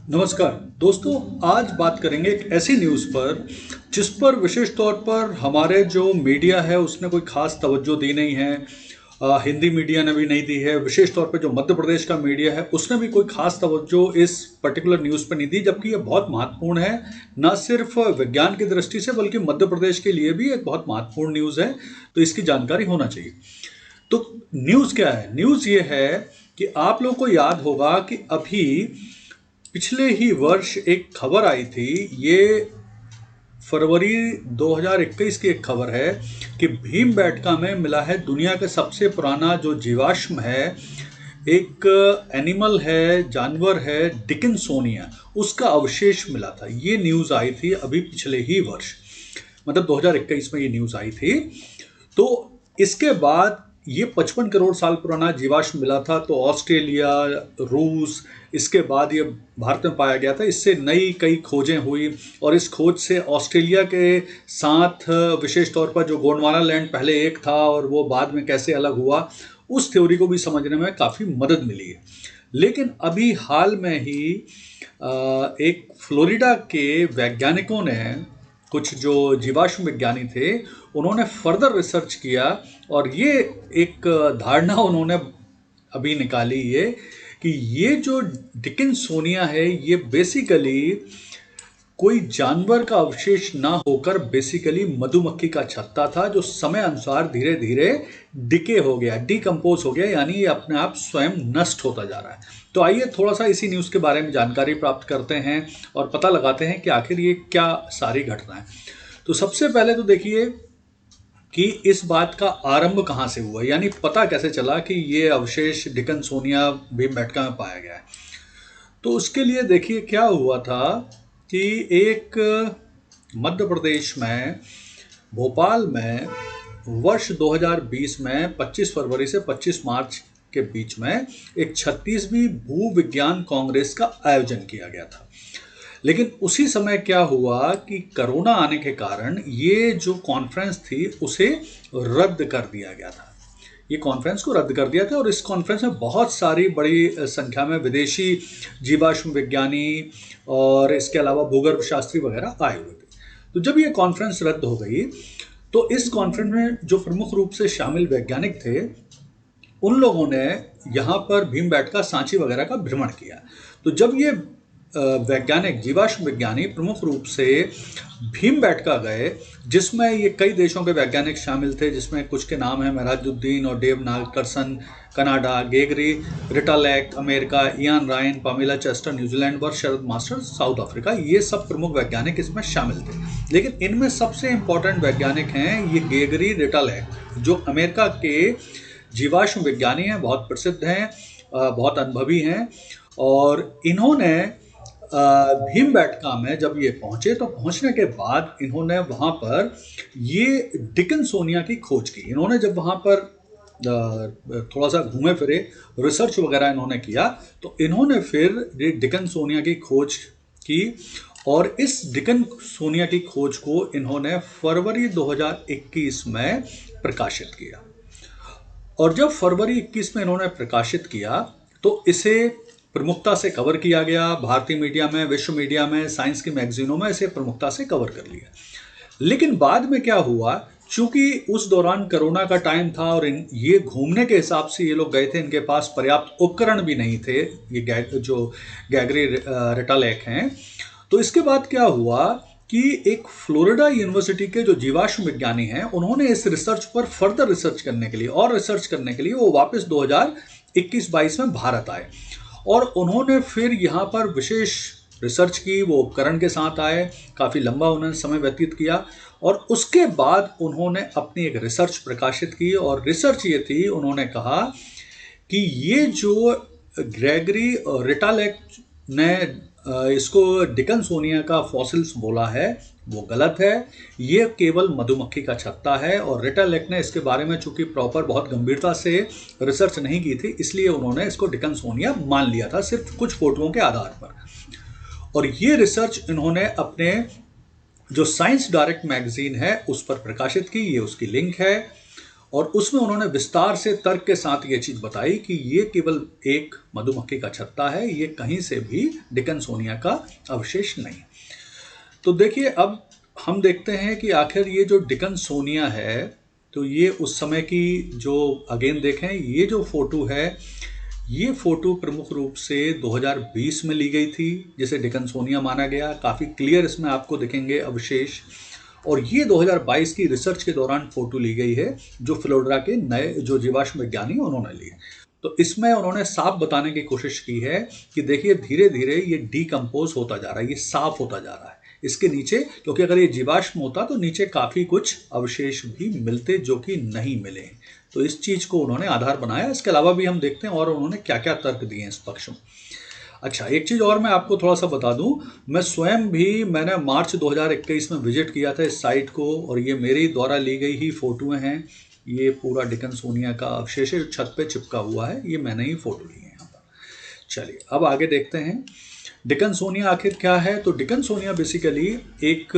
नमस्कार दोस्तों। आज बात करेंगे एक ऐसी न्यूज़ पर जिस पर विशेष तौर पर हमारे जो मीडिया है उसने कोई खास तवज्जो दी नहीं है। हिंदी मीडिया ने भी नहीं दी है। विशेष तौर पर जो मध्य प्रदेश का मीडिया है उसने भी कोई खास तवज्जो इस पर्टिकुलर न्यूज़ पर नहीं दी, जबकि ये बहुत महत्वपूर्ण है, न सिर्फ विज्ञान की दृष्टि से बल्कि मध्य प्रदेश के लिए भी एक बहुत महत्वपूर्ण न्यूज़ है। तो इसकी जानकारी होना चाहिए। तो न्यूज़ क्या है? न्यूज़ ये है कि आप लोगों को याद होगा कि अभी पिछले ही वर्ष एक खबर आई थी। ये फरवरी 2021 की एक खबर है कि भीमबेटका में मिला है दुनिया का सबसे पुराना जो जीवाश्म है, एक एनिमल है, जानवर है, डिकिंसोनिया, उसका अवशेष मिला था। ये न्यूज़ आई थी अभी पिछले ही वर्ष, मतलब 2021 में ये न्यूज़ आई थी। तो इसके बाद ये 55 करोड़ साल पुराना जीवाश्म मिला था। तो ऑस्ट्रेलिया, रूस, इसके बाद ये भारत में पाया गया था। इससे नई कई खोजें हुई और इस खोज से ऑस्ट्रेलिया के साथ विशेष तौर पर जो गोंडवाना लैंड पहले एक था और वो बाद में कैसे अलग हुआ, उस थ्योरी को भी समझने में काफ़ी मदद मिली है। लेकिन अभी हाल में ही एक फ्लोरिडा के वैज्ञानिकों ने, कुछ जो जीवाश्म विज्ञानी थे, उन्होंने फर्दर रिसर्च किया और ये एक धारणा उन्होंने अभी निकाली ये कि ये जो डिकिंसोनिया है ये बेसिकली कोई जानवर का अवशेष ना होकर बेसिकली मधुमक्खी का छत्ता था, जो समय अनुसार धीरे धीरे डिके हो गया, डिकम्पोज हो गया, यानी ये अपने आप स्वयं नष्ट होता जा रहा है। तो आइए थोड़ा सा इसी न्यूज़ के बारे में जानकारी प्राप्त करते हैं और पता लगाते हैं कि आखिर ये क्या सारी घटना है। तो सबसे पहले तो देखिए कि इस बात का आरंभ कहाँ से हुआ, यानी पता कैसे चला कि ये अवशेष डिकिंसोनिया भीमबेटका में पाया गया है। तो उसके लिए देखिए क्या हुआ था कि एक मध्य प्रदेश में भोपाल में वर्ष 2020 में 25 फरवरी से 25 मार्च के बीच में एक 36वीं भूविज्ञान कांग्रेस का आयोजन किया गया था। लेकिन उसी समय क्या हुआ कि कोरोना आने के कारण ये जो कॉन्फ्रेंस थी उसे रद्द कर दिया गया था। ये कॉन्फ्रेंस को रद्द कर दिया था और इस कॉन्फ्रेंस में बहुत सारी बड़ी संख्या में विदेशी जीवाश्म विज्ञानी और इसके अलावा भूगर्भ शास्त्री वगैरह आए हुए थे। तो जब ये कॉन्फ्रेंस रद्द हो गई तो इस कॉन्फ्रेंस में जो प्रमुख रूप से शामिल वैज्ञानिक थे, उन लोगों ने यहाँ पर भीमबेटका, सांची वगैरह का भ्रमण किया। तो जब ये वैज्ञानिक, जीवाश्म विज्ञानी प्रमुख रूप से भीमबेटका गए, जिसमें ये कई देशों के वैज्ञानिक शामिल थे, जिसमें कुछ के नाम हैं मेहराजुद्दीन और Dave Nagarsan Canada, Gregory Retallack America, Ian Ryan, Pamela Chester New Zealand और शरद मास्टर साउथ अफ्रीका, ये सब प्रमुख वैज्ञानिक इसमें शामिल थे। लेकिन इनमें सबसे इंपॉर्टेंट वैज्ञानिक हैं ये गेगरी रिटालैक, जो अमेरिका के जीवाश्म विज्ञानी हैं, बहुत प्रसिद्ध हैं, बहुत अनुभवी हैं। और इन्होंने भीमबेटका में जब ये पहुंचे तो पहुंचने के बाद इन्होंने वहाँ पर ये डिकिंसोनिया की खोज की। इन्होंने जब वहाँ पर थोड़ा सा घूमे फिरे, रिसर्च वगैरह इन्होंने किया, तो इन्होंने फिर ये डिकिंसोनिया की खोज की और इस डिकिंसोनिया की खोज को इन्होंने फरवरी 2021 में प्रकाशित किया। और जब फरवरी 21 में इन्होंने प्रकाशित किया तो इसे प्रमुखता से कवर किया गया। भारतीय मीडिया में, विश्व मीडिया में, साइंस की मैगजीनों में इसे प्रमुखता से कवर कर लिया। लेकिन बाद में क्या हुआ, चूंकि उस दौरान कोरोना का टाइम था और ये घूमने के हिसाब से ये लोग गए थे, इनके पास पर्याप्त उपकरण भी नहीं थे, ये जो गैगरी रिटालैक हैं। तो इसके बाद क्या हुआ कि एक फ्लोरिडा यूनिवर्सिटी के जो जीवाश्म विज्ञानी हैं, उन्होंने इस रिसर्च पर फर्दर रिसर्च करने के लिए और रिसर्च करने के लिए वो वापस 2021-22 में भारत आए और उन्होंने फिर यहाँ पर विशेष रिसर्च की। वो उपकरण के साथ आए, काफ़ी लंबा उन्होंने समय व्यतीत किया और उसके बाद उन्होंने अपनी एक रिसर्च प्रकाशित की। और रिसर्च ये थी, उन्होंने कहा कि ये जो ग्रेगरी रिटालैक ने इसको डिकिंसोनिया का फॉसिल्स बोला है वो गलत है, ये केवल मधुमक्खी का छत्ता है। और रिटालैक ने इसके बारे में चूंकि प्रॉपर बहुत गंभीरता से रिसर्च नहीं की थी, इसलिए उन्होंने इसको डिकिंसोनिया मान लिया था सिर्फ कुछ फोटोओं के आधार पर। और ये रिसर्च इन्होंने अपने जो साइंस डायरेक्ट मैगजीन है उस पर प्रकाशित की, ये उसकी लिंक है। और उसमें उन्होंने विस्तार से तर्क के साथ ये चीज़ बताई कि ये केवल एक मधुमक्खी का छत्ता है, ये कहीं से भी डिकन्सोनिया का अवशेष नहीं। तो देखिए, अब हम देखते हैं कि आखिर ये जो डिकन्सोनिया है, तो ये उस समय की जो अगेन देखें, ये जो फोटो है, ये फोटो प्रमुख रूप से 2020 में ली गई थी, जिसे डिकन्सोनिया माना गया। काफ़ी क्लियर इसमें आपको दिखेंगे अवशेष। और ये 2022 की रिसर्च के दौरान फोटो ली गई है, जो फ्लोरिडा के नए जो जीवाश्म विज्ञानी उन्होंने ली। तो इसमें उन्होंने साफ बताने की कोशिश की है कि देखिए, धीरे धीरे ये डीकम्पोज होता जा रहा है, ये साफ होता जा रहा है इसके नीचे, क्योंकि अगर ये जीवाश्म होता तो नीचे काफ़ी कुछ अवशेष भी मिलते जो कि नहीं मिले। तो इस चीज़ को उन्होंने आधार बनाया। इसके अलावा भी हम देखते हैं और उन्होंने क्या क्या तर्क दिए हैं इस पक्ष में। अच्छा, एक चीज़ और मैं आपको थोड़ा सा बता दूं, मैं स्वयं भी मैंने मार्च 2021 में विजिट किया था इस साइट को, और ये मेरे द्वारा ली गई ही फ़ोटोएँ हैं। ये पूरा डिकन्सोनिया का अवशेष छत पे चिपका हुआ है, ये मैंने ही फ़ोटो ली है यहाँ पर। चलिए, अब आगे देखते हैं डिकन्सोनिया आखिर क्या है। तो डिकन्सोनिया बेसिकली एक,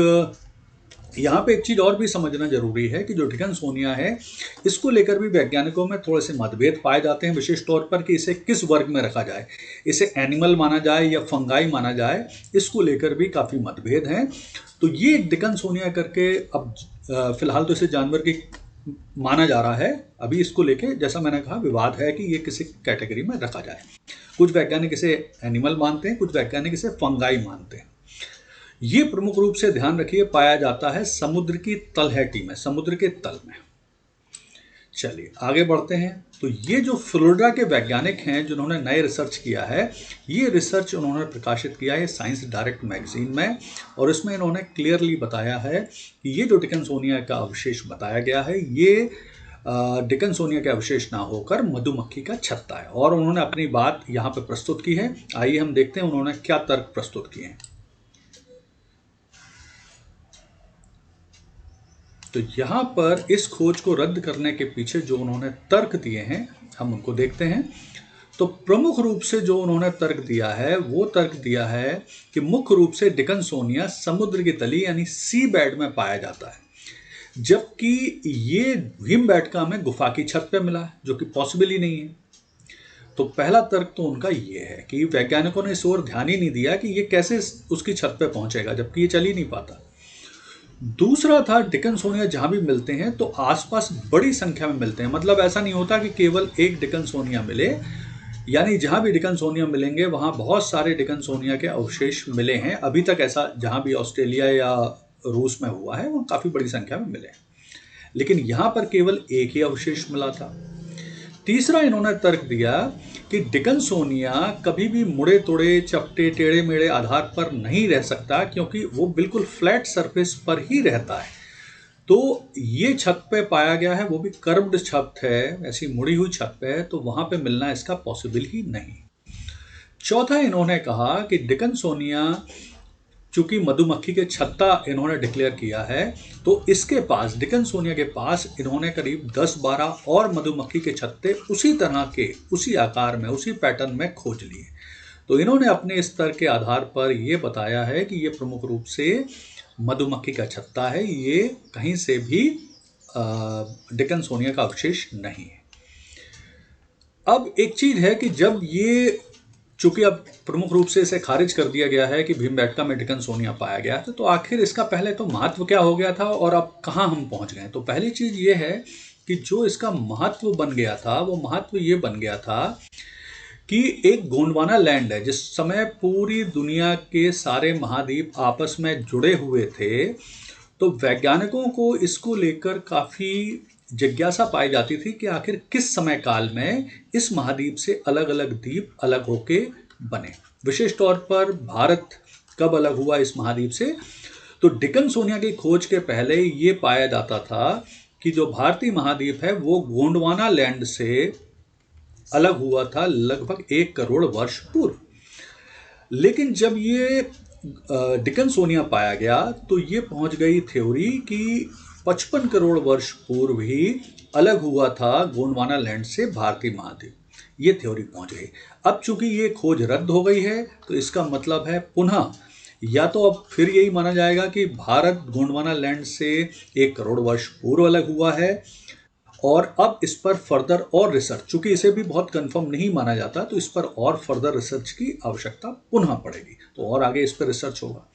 यहाँ पे एक चीज़ और भी समझना जरूरी है कि जो डिकन्सोनिया है, इसको लेकर भी वैज्ञानिकों में थोड़े से मतभेद पाए जाते हैं, विशेष तौर पर कि इसे किस वर्ग में रखा जाए, इसे एनिमल माना जाए या फंगाई माना जाए, इसको लेकर भी काफ़ी मतभेद हैं। तो ये डिकन्सोनिया करके अब फिलहाल तो इसे जानवर की माना जा रहा है। अभी इसको लेके जैसा मैंने कहा विवाद है कि ये किसी कैटेगरी में रखा जाए। कुछ वैज्ञानिक इसे एनिमल मानते हैं, कुछ वैज्ञानिक इसे फंगाई मानते हैं। ये प्रमुख रूप से ध्यान रखिए पाया जाता है समुद्र की तलहटी में, समुद्र के तल में। चलिए आगे बढ़ते हैं। तो ये जो फ्लोरिडा के वैज्ञानिक हैं जिन्होंने नए रिसर्च किया है, ये रिसर्च उन्होंने प्रकाशित किया है साइंस डायरेक्ट मैगजीन में, और इसमें इन्होंने क्लियरली बताया है कि ये जो डिकन्सोनिया का अवशेष बताया गया है, ये डिकन्सोनिया के अवशेष ना होकर मधुमक्खी का छत्ता है। और उन्होंने अपनी बात यहाँ पे प्रस्तुत की है। आइए हम देखते हैं उन्होंने क्या तर्क प्रस्तुत किए हैं। तो यहाँ पर इस खोज को रद्द करने के पीछे जो उन्होंने तर्क दिए हैं, हम उनको देखते हैं। तो प्रमुख रूप से जो उन्होंने तर्क दिया है, वो तर्क दिया है कि मुख्य रूप से डिकन्सोनिया समुद्र की तली यानी सी बेड में पाया जाता है, जबकि ये हिमबेटका में गुफा की छत पे मिला है, जो कि पॉसिबल ही नहीं है। तो पहला तर्क तो उनका ये है कि वैज्ञानिकों ने इस ओर ध्यान ही नहीं दिया कि ये कैसे उसकी छत पे पहुंचेगा, जबकि ये चल ही नहीं पाता। दूसरा था, डिकन्सोनिया जहां भी मिलते हैं तो आसपास बड़ी संख्या में मिलते हैं। मतलब ऐसा नहीं होता कि केवल एक डिकन्सोनिया मिले, यानी जहां भी डिकन्सोनिया मिलेंगे वहां बहुत सारे डिकन्सोनिया के अवशेष मिले हैं। अभी तक ऐसा जहां भी ऑस्ट्रेलिया या रूस में हुआ है वहाँ काफ़ी बड़ी संख्या में मिले, लेकिन यहाँ पर केवल एक ही अवशेष मिला था। तीसरा इन्होंने तर्क दिया कि डिकन्सोनिया कभी भी मुड़े तोड़े चपटे टेढ़े मेढ़े आधार पर नहीं रह सकता, क्योंकि वो बिल्कुल फ्लैट सरफेस पर ही रहता है। तो ये छत पे पाया गया है, वो भी कर्व्ड छत है, ऐसी मुड़ी हुई छत पे है, तो वहां पे मिलना इसका पॉसिबल ही नहीं। चौथा इन्होंने कहा कि डिकन्सोनिया चूंकि मधुमक्खी के छत्ता इन्होंने डिक्लेयर किया है, तो इसके पास, डिकन्सोनिया के पास, इन्होंने करीब 10-12 और मधुमक्खी के छत्ते उसी तरह के, उसी आकार में, उसी पैटर्न में खोज लिए। तो इन्होंने अपने स्तर के आधार पर यह बताया है कि ये प्रमुख रूप से मधुमक्खी का छत्ता है, ये कहीं से भी डिकन्सोनिया का अवशेष नहीं है। अब एक चीज है कि जब ये, चूंकि अब प्रमुख रूप से इसे खारिज कर दिया गया है कि भीमबेटका में डिकन्सोनिया पाया गया था, तो आखिर इसका पहले तो महत्व क्या हो गया था और अब कहाँ हम पहुँच गए। तो पहली चीज़ ये है कि जो इसका महत्व बन गया था, वो महत्व ये बन गया था कि एक गोंडवाना लैंड है। जिस समय पूरी दुनिया के सारे महाद्वीप आपस में जुड़े हुए थे, तो वैज्ञानिकों को इसको लेकर काफ़ी जिज्ञासा पाई जाती थी कि आखिर किस समय काल में इस महाद्वीप से अलग अलग द्वीप अलग होके बने। विशेष तौर पर भारत कब अलग हुआ इस महाद्वीप से। तो डिकन्सोनिया की खोज के पहले ये पाया जाता था कि जो भारतीय महाद्वीप है वो गोंडवाना लैंड से अलग हुआ था लगभग 1 करोड़ वर्ष पूर्व। लेकिन जब ये डिकन्सोनिया पाया गया तो ये पहुंच गई थ्योरी कि 55 करोड़ वर्ष पूर्व ही अलग हुआ था गोंडवाना लैंड से भारतीय महाद्वीप। ये थ्योरी पहुंच गई। अब चूंकि ये खोज रद्द हो गई है, तो इसका मतलब है पुनः या तो अब फिर यही माना जाएगा कि भारत गोंडवाना लैंड से 1 करोड़ वर्ष पूर्व अलग हुआ है, और अब इस पर फर्दर और रिसर्च, चूंकि इसे भी बहुत कंफर्म नहीं माना जाता, तो इस पर और फर्दर रिसर्च की आवश्यकता पुनः पड़ेगी, तो और आगे इस पर रिसर्च होगा।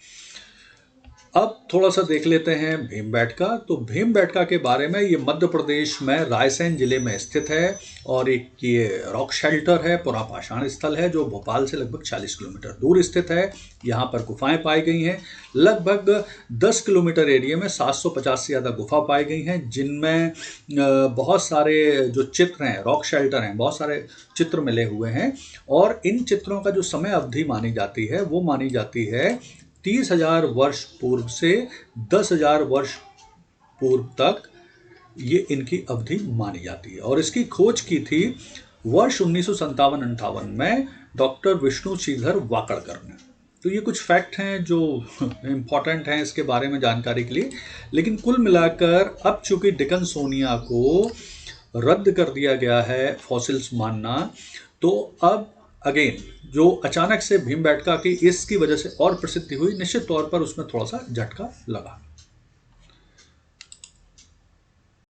अब थोड़ा सा देख लेते हैं भीमबेटका। तो भीमबेटका के बारे में, ये मध्य प्रदेश में रायसेन जिले में स्थित है और एक ये रॉक शेल्टर है, पुरापाषाण स्थल है जो भोपाल से लगभग 40 किलोमीटर दूर स्थित है। यहाँ पर गुफाएं पाई गई हैं। लगभग 10 किलोमीटर एरिया में 750 से ज़्यादा गुफा पाई गई हैं, जिनमें बहुत सारे जो चित्र हैं, रॉक शेल्टर हैं, बहुत सारे चित्र मिले हुए हैं। और इन चित्रों का जो समय अवधि मानी जाती है वो मानी जाती है 30,000 वर्ष पूर्व से 10,000 वर्ष पूर्व तक ये इनकी अवधि मानी जाती है। और इसकी खोज की थी वर्ष 1957-58 में डॉक्टर विष्णु श्रीधर वाकड़कर ने। तो ये कुछ फैक्ट हैं जो इम्पॉर्टेंट हैं इसके बारे में जानकारी के लिए। लेकिन कुल मिलाकर अब चूंकि डिकन्सोनिया को रद्द कर दिया गया है फॉसिल्स मानना, तो अब अगेन जो अचानक से भीमबेटका की इसकी वजह से और प्रसिद्धि हुई, निश्चित तौर पर उसमें थोड़ा सा झटका लगा।